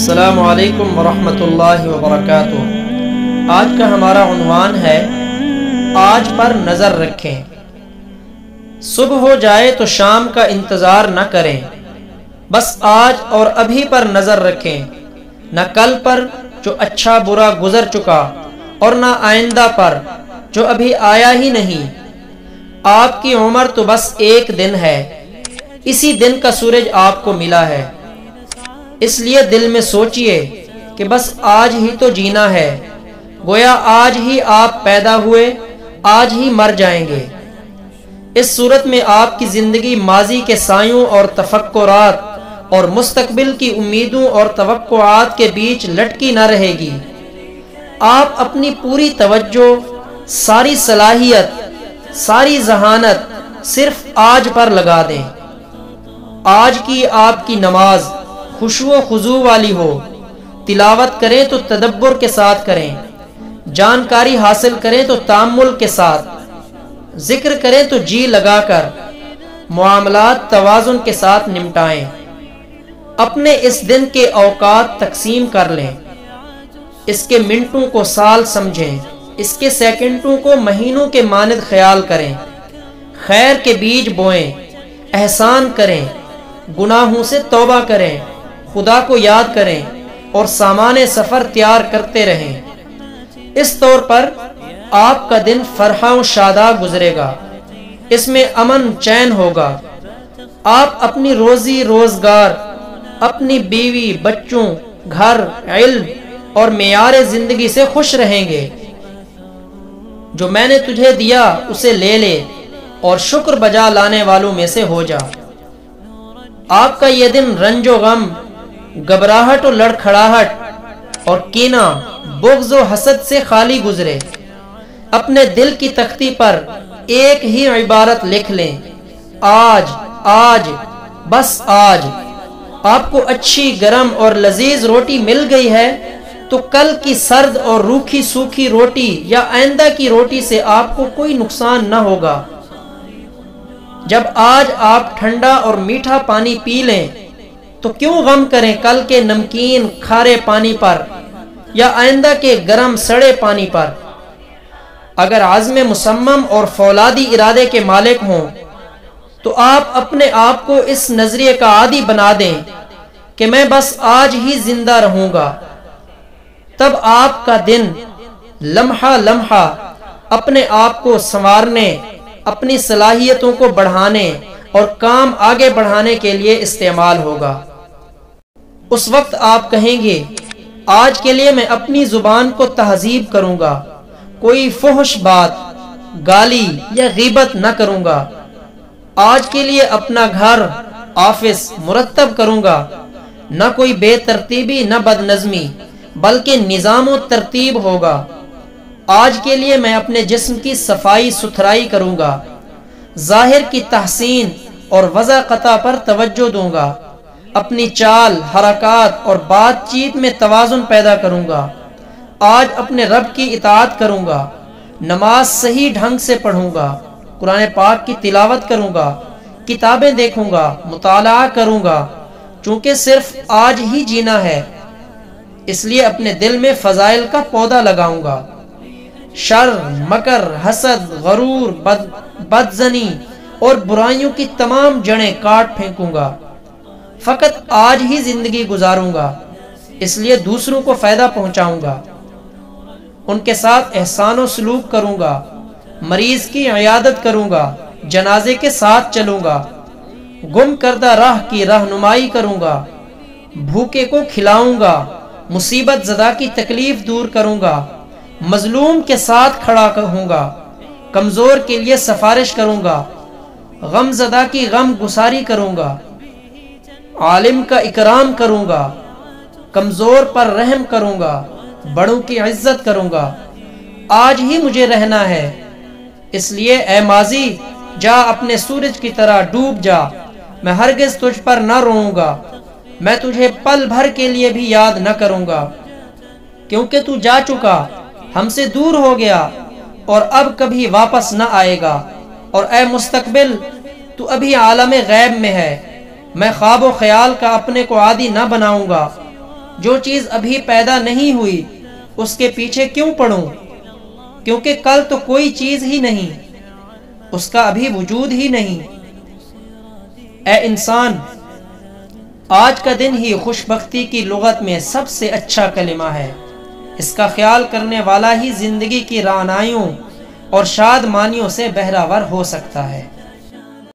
السلام علیکم ورحمۃ اللہ وبرکاتہ۔ آج کا ہمارا عنوان ہے آج پر نظر رکھیں۔ صبح ہو جائے تو شام کا انتظار نہ کریں، بس آج اور ابھی پر نظر رکھیں، نہ کل پر جو اچھا برا گزر چکا اور نہ آئندہ پر جو ابھی آیا ہی نہیں۔ آپ کی عمر تو بس ایک دن ہے، اسی دن کا سورج آپ کو ملا ہے، اس لیے دل میں سوچئے کہ بس آج ہی تو جینا ہے، گویا آج ہی آپ پیدا ہوئے، آج ہی مر جائیں گے۔ اس صورت میں آپ کی زندگی ماضی کے سایوں اور تفکرات اور مستقبل کی امیدوں اور توقعات کے بیچ لٹکی نہ رہے گی۔ آپ اپنی پوری توجہ، ساری صلاحیت، ساری ذہانت صرف آج پر لگا دیں۔ آج کی آپ کی نماز خشوع و خضوع والی ہو، تلاوت کریں تو تدبر کے ساتھ کریں، جانکاری حاصل کریں تو تأمل کے ساتھ، ذکر کریں تو جی لگا کر، معاملات توازن کے ساتھ نمٹائیں۔ اپنے اس دن کے اوقات تقسیم کر لیں، اس کے منٹوں کو سال سمجھیں، اس کے سیکنڈوں کو مہینوں کے مانند خیال کریں، خیر کے بیج بوئیں، احسان کریں، گناہوں سے توبہ کریں، خدا کو یاد کریں اور سامان سفر تیار کرتے رہیں۔ اس طور پر آپ کا دن فرحاں و شاداب گزرے گا، اس میں امن چین ہوگا۔ آپ اپنی روزی روزگار، اپنی بیوی بچوں، گھر، علم اور معیار زندگی سے خوش رہیں گے۔ جو میں نے تجھے دیا اسے لے لے اور شکر بجا لانے والوں میں سے ہو جا۔ آپ کا یہ دن رنج و غم، گھبراہٹ و لڑکھڑاہٹ اور کینہ، بغض و حسد سے خالی گزرے۔ اپنے دل کی تختی پر ایک ہی عبارت لکھ لیں، آج، آج، بس آج۔ آپ کو اچھی گرم اور لذیذ روٹی مل گئی ہے تو کل کی سرد اور روکھی سوکھی روٹی یا آئندہ کی روٹی سے آپ کو کوئی نقصان نہ ہوگا۔ جب آج آپ ٹھنڈا اور میٹھا پانی پی لیں تو کیوں غم کریں کل کے نمکین کھارے پانی پر یا آئندہ کے گرم سڑے پانی پر۔ اگر عزم مصمم اور فولادی ارادے کے مالک ہوں تو آپ اپنے آپ کو اس نظریے کا عادی بنا دیں کہ میں بس آج ہی زندہ رہوں گا۔ تب آپ کا دن لمحہ لمحہ اپنے آپ کو سنوارنے، اپنی صلاحیتوں کو بڑھانے اور کام آگے بڑھانے کے لیے استعمال ہوگا۔ اس وقت آپ کہیں گے، آج کے لیے میں اپنی زبان کو تہذیب کروں گا، کوئی فحش بات، گالی یا غیبت نہ کروں گا۔ آج کے لیے اپنا گھر، آفس مرتب کروں گا، نہ کوئی بے ترتیبی نہ بد نظمی بلکہ نظام و ترتیب ہوگا۔ آج کے لیے میں اپنے جسم کی صفائی ستھرائی کروں گا، ظاہر کی تحسین اور وضاحت پر توجہ دوں گا، اپنی چال، حرکات اور بات چیت میں توازن پیدا کروں گا۔ آج اپنے رب کی اطاعت کروں گا، نماز صحیح ڈھنگ سے پڑھوں گا، قرآن پاک کی تلاوت کروں گا، کتابیں دیکھوں گا، مطالعہ کروں گا، چونکہ صرف آج ہی جینا ہے، اس لیے اپنے دل میں فضائل کا پودا لگاؤں گا۔ شر، مکر، حسد، غرور، بدزنی اور برائیوں کی تمام جڑیں کاٹ پھینکوں گا۔ فقط آج ہی زندگی گزاروں گا، اس لیے دوسروں کو فائدہ پہنچاؤں گا، ان کے ساتھ احسان و سلوک کروں گا، مریض کی عیادت کروں گا، جنازے کے ساتھ چلوں گا، گم کردہ راہ کی رہنمائی کروں گا، بھوکے کو کھلاؤں گا، مصیبت زدہ کی تکلیف دور کروں گا، مظلوم کے ساتھ کھڑا ہوں گا، کمزور کے لیے سفارش کروں گا، غم زدہ کی غم گساری کروں گا، عالم کا اکرام کروں گا، کمزور پر رحم کروں گا، بڑوں کی عزت کروں گا۔ آج ہی مجھے رہنا ہے، اس لیے اے ماضی جا اپنے سورج کی طرح ڈوب جا، میں ہرگز تجھ پر نہ روؤں گا، میں تجھے پل بھر کے لیے بھی یاد نہ کروں گا، کیونکہ تو جا چکا، ہم سے دور ہو گیا اور اب کبھی واپس نہ آئے گا۔ اور اے مستقبل، تو ابھی عالم غیب میں ہے، میں خواب و خیال کا اپنے کو عادی نہ بناؤں گا، جو چیز ابھی پیدا نہیں ہوئی اس کے پیچھے کیوں پڑوں، کیونکہ کل تو کوئی چیز ہی نہیں، اس کا ابھی وجود ہی نہیں۔ اے انسان، آج کا دن ہی خوش بختی کی لغت میں سب سے اچھا کلمہ ہے۔ اس کا خیال کرنے والا ہی زندگی کی رعنائیوں اور شادمانیوں سے بہرہ ور ہو سکتا ہے۔